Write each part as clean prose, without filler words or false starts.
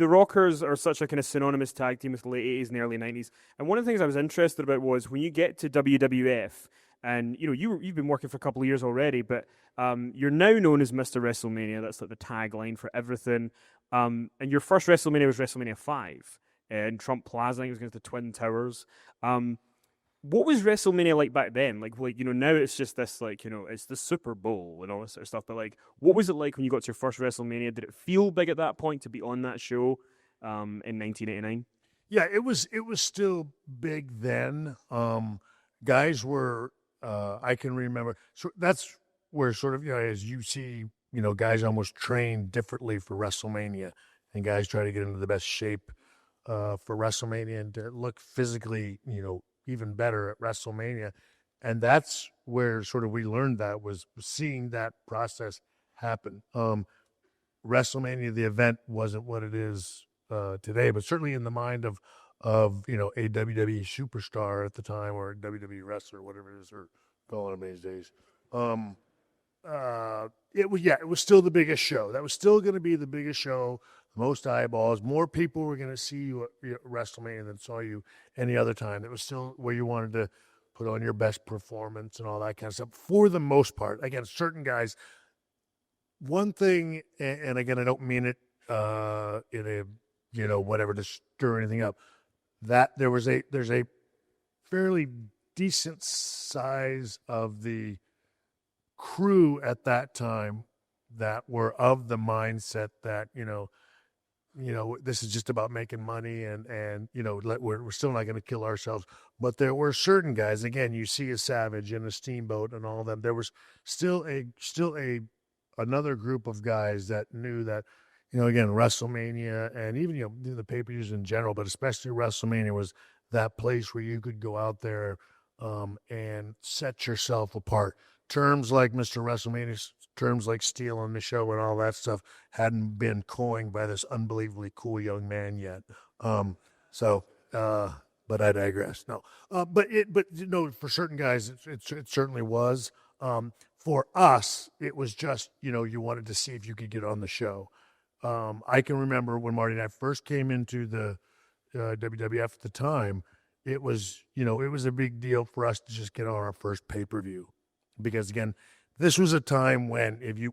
the Rockers are such a kind of synonymous tag team with the late 80s and early 90s. And one of the things I was interested about was when you get to WWF, and you've been working for a couple of years already, but you're now known as Mr. WrestleMania. That's like the tagline for everything. And your first WrestleMania was WrestleMania 5 in Trump Plaza. I think it was against the Twin Towers. What was WrestleMania like back then? Like now it's just this it's the Super Bowl and all this sort of stuff. But like, what was it like when you got to your first WrestleMania? Did it feel big at that point to be on that show in 1989? Yeah, it was still big then. Guys were I can remember. So that's where sort of as you see guys almost train differently for WrestleMania, and guys try to get into the best shape for WrestleMania and to look physically even better at WrestleMania. And that's where sort of we learned that was seeing that process happen. WrestleMania, the event, wasn't what it is today, but certainly in the mind of a WWE superstar at the time, or a WWE wrestler, whatever it is they're calling them these days. It was still the biggest show. That was still going to be the biggest show, most eyeballs. More people were going to see you at WrestleMania than saw you any other time. It was still where you wanted to put on your best performance and all that kind of stuff. For the most part, again, certain guys. One thing, and again, I don't mean it in a whatever to stir anything up. That there's a fairly decent size of the crew at that time that were of the mindset that this is just about making money and we're still not going to kill ourselves. But there were certain guys, again, you see a Savage and a Steamboat and all of them. There was still another group of guys that knew that again, WrestleMania and even the pay-per-views in general, but especially WrestleMania was that place where you could go out there and set yourself apart. Terms like Mr. WrestleMania, terms like stealing the show and all that stuff hadn't been coined by this unbelievably cool young man yet. But I digress. No, but for certain guys, it certainly was. For us, it was just you wanted to see if you could get on the show. I can remember when Marty and I first came into the WWF at the time. It was a big deal for us to just get on our first pay-per-view. Because again, this was a time when if you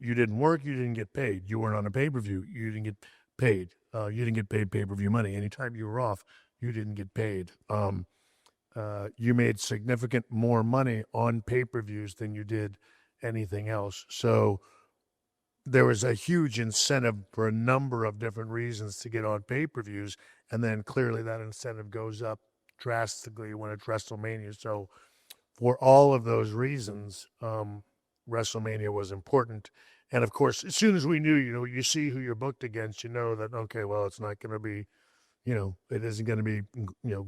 didn't work, you didn't get paid. You weren't on a pay-per-view, you didn't get paid. You didn't get paid pay-per-view money. Anytime you were off, you didn't get paid. You made significant more money on pay-per-views than you did anything else. So there was a huge incentive for a number of different reasons to get on pay-per-views, and then clearly that incentive goes up drastically when it's WrestleMania. So for all of those reasons, WrestleMania was important. And of course, as soon as we knew, you see who you're booked against, that, okay, well, it's not going to be, it isn't going to be,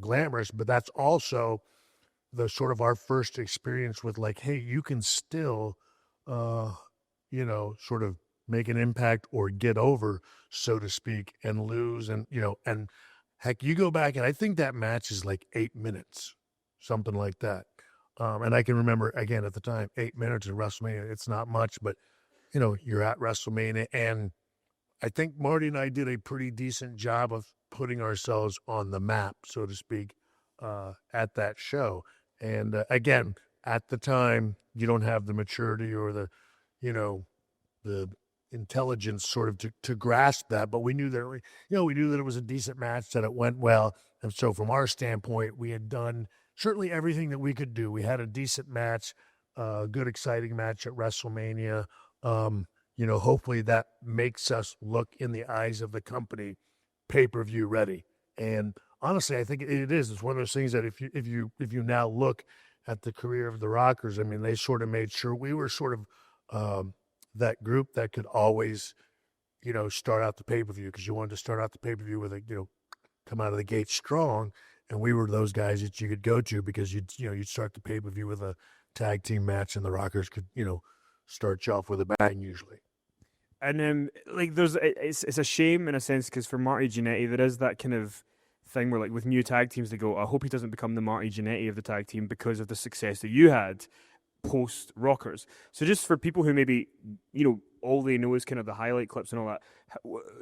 glamorous, but that's also the sort of our first experience with like, hey, you can still, sort of make an impact or get over, so to speak, and lose. And, and heck, you go back and I think that match is like 8 minutes, something like that. And I can remember, again, at the time, 8 minutes in WrestleMania, it's not much, but, you're at WrestleMania. And I think Marty and I did a pretty decent job of putting ourselves on the map, so to speak, at that show. And again, at the time, you don't have the maturity or the intelligence sort of to grasp that. But we knew that, we knew that it was a decent match, that it went well. And so from our standpoint, we had done certainly everything that we could do. We had a decent match, good, exciting match at WrestleMania. Hopefully that makes us look in the eyes of the company pay-per-view ready. And honestly, I think it is. It's one of those things that if you now look at the career of the Rockers, I mean, they sort of made sure we were sort of that group that could always, start out the pay-per-view, because you wanted to start out the pay-per-view with come out of the gate strong. And we were those guys that you could go to because you'd start the pay-per-view with a tag team match, and the Rockers could, start you off with a bang usually. And it's a shame in a sense, because for Marty Jannetty, there is that kind of thing where, like, with new tag teams, they go, I hope he doesn't become the Marty Jannetty of the tag team because of the success that you had. post Rockers. So just for people who maybe, all they know is kind of the highlight clips and all that,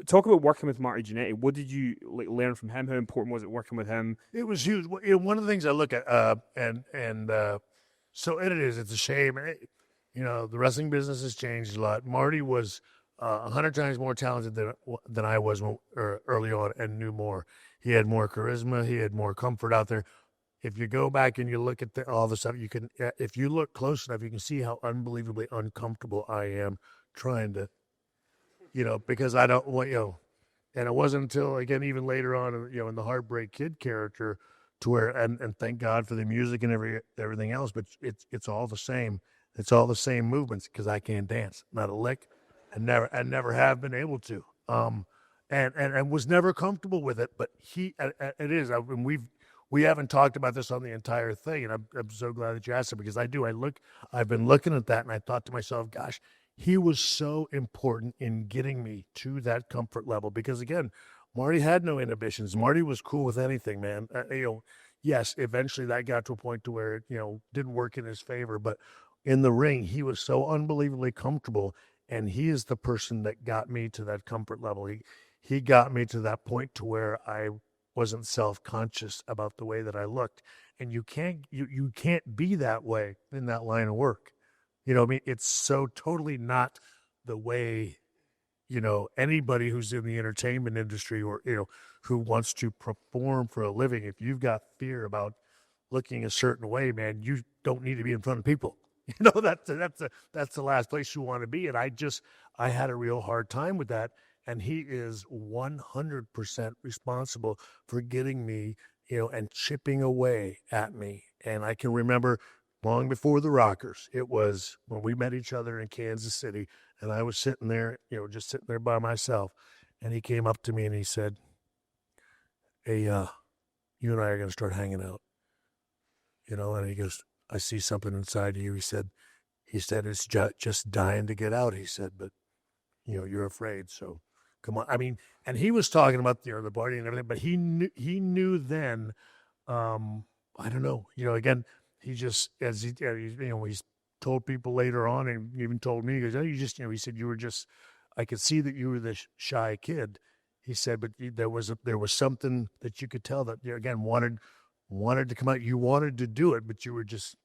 talk about working with Marty Jannetty. What did you learn from him? How important was it working with him? It was huge. One of the things I look at, so it is. It's a shame. The wrestling business has changed a lot. Marty was 100 times more talented than I was early on, and knew more. He had more charisma. He had more comfort out there. If you go back and you look at all the stuff, you can. If you look close enough, you can see how unbelievably uncomfortable I am trying to, because I don't want And it wasn't until, again, even later on, in the Heartbreak Kid character, to where, and thank God for the music and everything else, but it's all the same. It's all the same movements, because I can't dance, not a lick, and never have been able to. And was never comfortable with it. But it is. We haven't talked about this on the entire thing, and I'm so glad that you asked it, because I've been looking at that, and I thought to myself, gosh, he was so important in getting me to that comfort level, because again, Marty had no inhibitions. Marty was cool with anything, man. Yes, eventually that got to a point to where it, didn't work in his favor, but in the ring, he was so unbelievably comfortable, and he is the person that got me to that comfort level. He got me to that point to where I wasn't self-conscious about the way that I looked. And you can't be that way in that line of work. It's so totally not the way, anybody who's in the entertainment industry, or, who wants to perform for a living. If you've got fear about looking a certain way, man, you don't need to be in front of people. That's the last place you want to be. And I had a real hard time with that. And he is 100% responsible for getting me, and chipping away at me. And I can remember long before the Rockers, it was when we met each other in Kansas City, and I was sitting there, just sitting there by myself. And he came up to me and he said, "Hey, you and I are going to start hanging out." And he goes, "I see something inside of you." He said, "It's just dying to get out." He said, "But, you're afraid. So come on." I mean, and he was talking about, the party and everything, but he knew then, I don't know, again, he just, as he's told people later on, and even told me, he goes, "Oh, you just," he said, "you were just, I could see that you were this shy kid." He said, "But there was something that you could tell that, again, wanted to come out. You wanted to do it, but you were just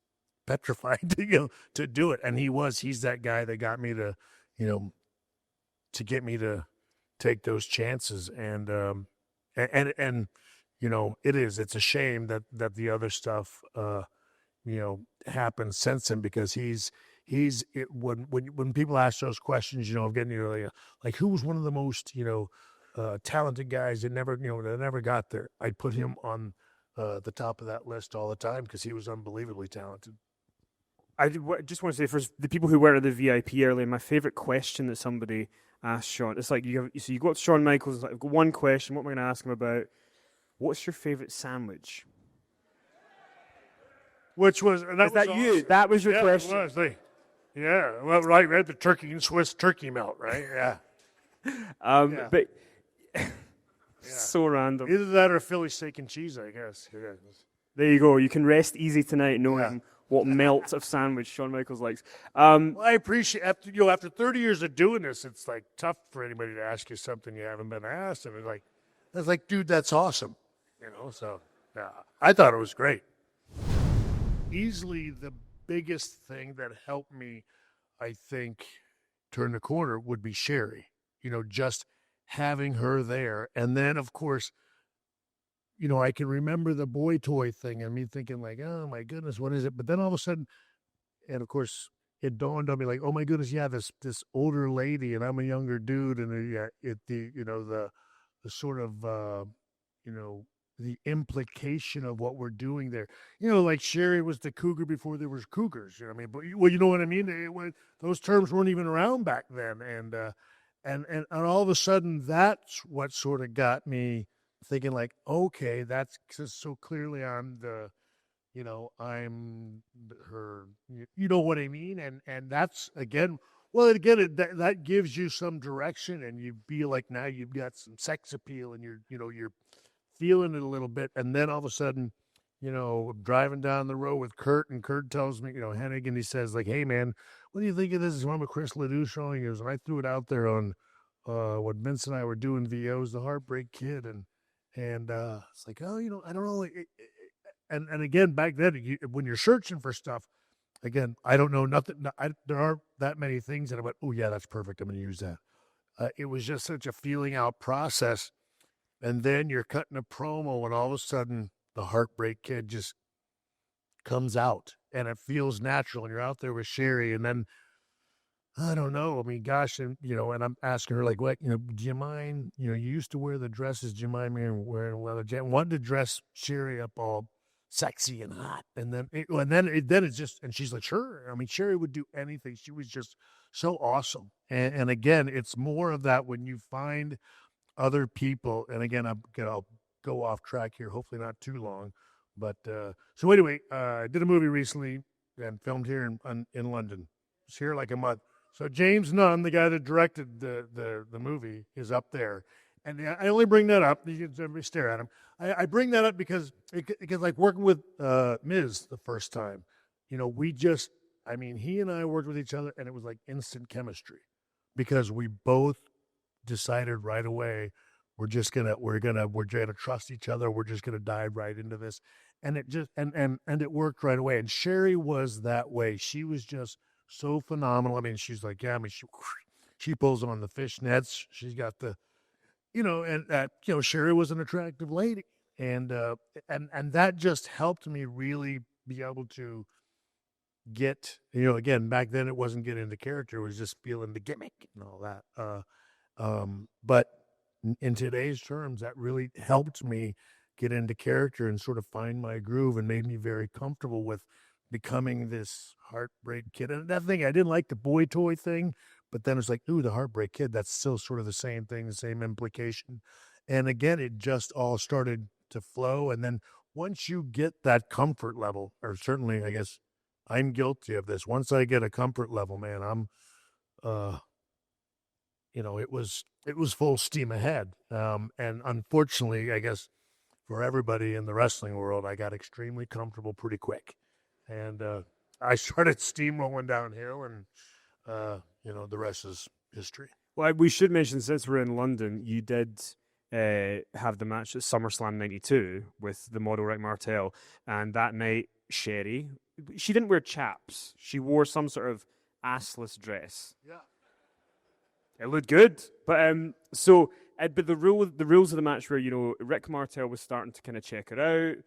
petrified to do it." And he's that guy that got me to, to get me to take those chances. And it's a shame that the other stuff, happened since then, because when people ask those questions, of getting, like who was one of the most, talented guys that never got there, I'd put him on the top of that list all the time, because he was unbelievably talented. I just want to say, for the people who were at the VIP earlier, my favorite question that somebody asked Shawn, it's like you got Shawn Michaels, it's like, one question, what am I going to ask him about? What's your favorite sandwich? Which was, and that awesome. You? That was your question. It was. Yeah, well, right, the turkey and Swiss turkey melt, right? Yeah. But so random. Either that or Philly steak and cheese, I guess. Yeah. There you go. You can rest easy tonight knowing what melt of sandwich Shawn Michaels likes. Well, I appreciate, after 30 years of doing this, it's like tough for anybody to ask you something you haven't been asked, and it's like, dude, that's awesome. So I thought it was great. Easily the biggest thing that helped me, I think, turn the corner would be Sherry. Just having her there. And then, of course, I can remember the boy toy thing and me thinking like, oh my goodness, what is it? But then all of a sudden, and of course, it dawned on me like, oh my goodness, yeah, this older lady and I'm a younger dude, and the sort of the implication of what we're doing there. Like Sherry was the cougar before there was cougars. But you know what I mean? Those terms weren't even around back then, and all of a sudden, that's what sort of got me thinking like, okay, that's so clearly I'm I'm her, you know what I mean? And that's, again, that gives you some direction, and you feel like now you've got some sex appeal, and you're feeling it a little bit. And then all of a sudden, driving down the road with Kurt, and Kurt tells me, Hennig, and he says, like, hey, man, what do you think of this? It's one with Chris Ledoux show. He goes, and I threw it out there on when Vince and I were doing VOs, The Heartbreak Kid, and it's like, oh, I don't know. And again, back then, when you're searching for stuff, again, I don't know nothing. There aren't that many things that I went, oh, yeah, that's perfect. I'm going to use that. It was just such a feeling out process. And then you're cutting a promo, and all of a sudden, the Heartbreak Kid just comes out, and it feels natural. And you're out there with Sherry, and then I don't know. I mean, gosh, and I'm asking her, like, what, do you mind? You used to wear the dresses. Do you mind me wearing a leather jacket? Wanted to dress Sherry up all sexy and hot, and then it's just, and she's like, sure. I mean, Sherry would do anything. She was just so awesome. And again, it's more of that when you find other people. And again, I'll go off track here, hopefully not too long. But so anyway, I did a movie recently and filmed here in London. It's here like a month. So James Nunn, the guy that directed the movie, is up there. And I only bring that up. You can stare at him. I bring that up because like working with Miz the first time, he and I worked with each other, and it was like instant chemistry because we both decided right away we're gonna trust each other. We're just gonna dive right into this, and it just and it worked right away. And Sherry was that way. She was just so phenomenal. I mean, she's like, yeah. I mean, she pulls on the fishnets. She's got the, and Sherry was an attractive lady, and that just helped me really be able to get, again, back then it wasn't getting into character, it was just feeling the gimmick and all that. But in today's terms, that really helped me get into character and sort of find my groove, and made me very comfortable with becoming this Heartbreak Kid. And that thing, I didn't like the boy toy thing, but then it's like, ooh, the Heartbreak Kid, that's still sort of the same thing, the same implication. And again, it just all started to flow. And then once you get that comfort level, or certainly, I guess I'm guilty of this, once I get a comfort level, man, I'm, it was full steam ahead. And unfortunately, I guess for everybody in the wrestling world, I got extremely comfortable pretty quick. And I started steamrolling downhill, and the rest is history. Well, we should mention, since we're in London, you did have the match at SummerSlam '92 with the model Rick Martel, and that night, Sherry, she didn't wear chaps. She wore some sort of assless dress. Yeah. It looked good, but but the rules of the match were, Rick Martel was starting to kind of check her out,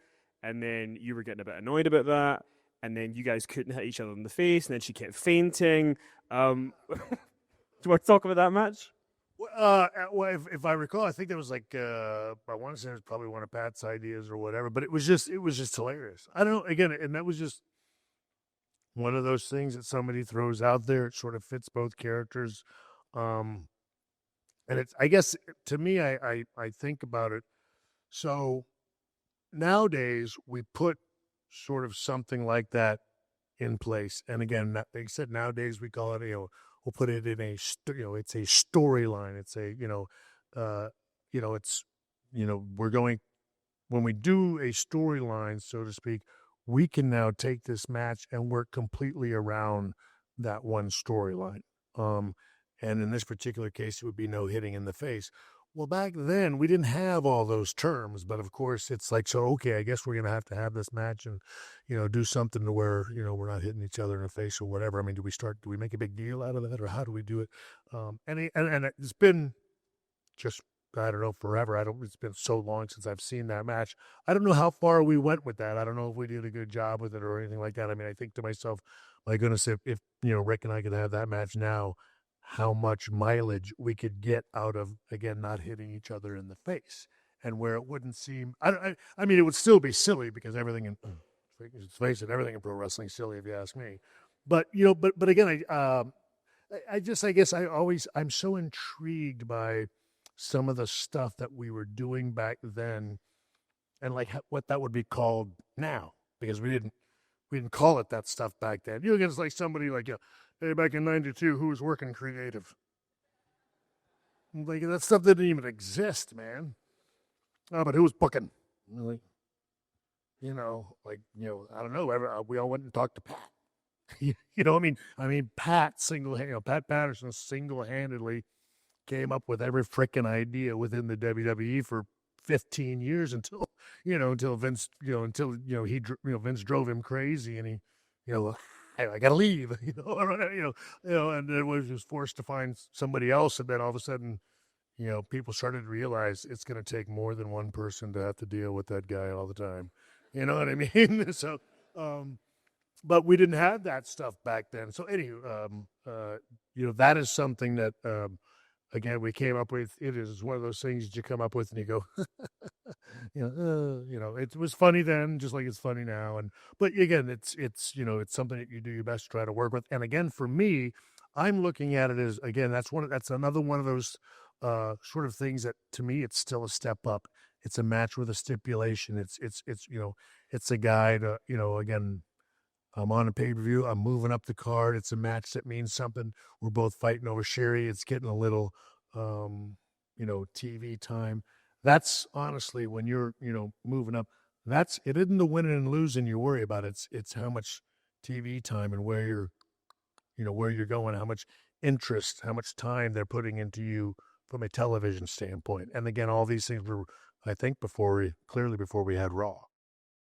and then you were getting a bit annoyed about that, and then you guys couldn't hit each other in the face, and then she kept fainting. Do you want to talk about that match? Well, if I recall, I think there was like I want to say it was probably one of Pat's ideas or whatever, but it was just hilarious. I don't know. Again, and that was just one of those things that somebody throws out there. It sort of fits both characters. And it's, I guess, to me, I think about it. So nowadays we put sort of something like that in place. And again, like I said, nowadays we call it, we'll put it in it's a storyline. It's we're going, when we do a storyline, so to speak, we can now take this match and work completely around that one storyline. And in this particular case, it would be no hitting in the face. Well, back then, we didn't have all those terms, but of course, it's like, so, okay, I guess we're going to have this match and, do something to where, we're not hitting each other in the face or whatever. I mean, do we make a big deal out of that, or how do we do it? And it's been just, I don't know, forever. It's been so long since I've seen that match. I don't know how far we went with that. I don't know if we did a good job with it or anything like that. I mean, I think to myself, my goodness, if Rick and I could have that match now, how much mileage we could get out of, again, not hitting each other in the face, and where it wouldn't seem, I mean, it would still be silly, because everything in, let's face it, everything in pro wrestling is silly if you ask me. But, but again, I guess I'm so intrigued by some of the stuff that we were doing back then, and like what that would be called now, because we didn't call it that stuff back then. It's like somebody like, hey, back in '92, who was working creative? Like, that stuff didn't even exist, man. Oh, but who was booking? Really? I don't know. We all went and talked to Pat. Pat Patterson single-handedly came up with every freaking idea within the WWE for 15 years until Vince, Vince drove him crazy and he, hey, I gotta leave, and then was just forced to find somebody else. And then all of a sudden, people started to realize it's going to take more than one person to have to deal with that guy all the time. You know what I mean? So, but we didn't have that stuff back then. So anyway, that is something that, again, we came up with. It is one of those things that you come up with and you go, it was funny then, just like it's funny now. But again, it's something that you do your best to try to work with. And again, for me, I'm looking at it as, again, that's another one of those sort of things that to me, it's still a step up. It's a match with a stipulation. It's a guy to, again, I'm on a pay-per-view. I'm moving up the card. It's a match that means something. We're both fighting over Sherry. It's getting a little, TV time. That's honestly when you're, moving up. It isn't the winning and losing you worry about. It's how much TV time and where you're going, how much interest, how much time they're putting into you from a television standpoint. And again, all these things were, I think, before we had Raw.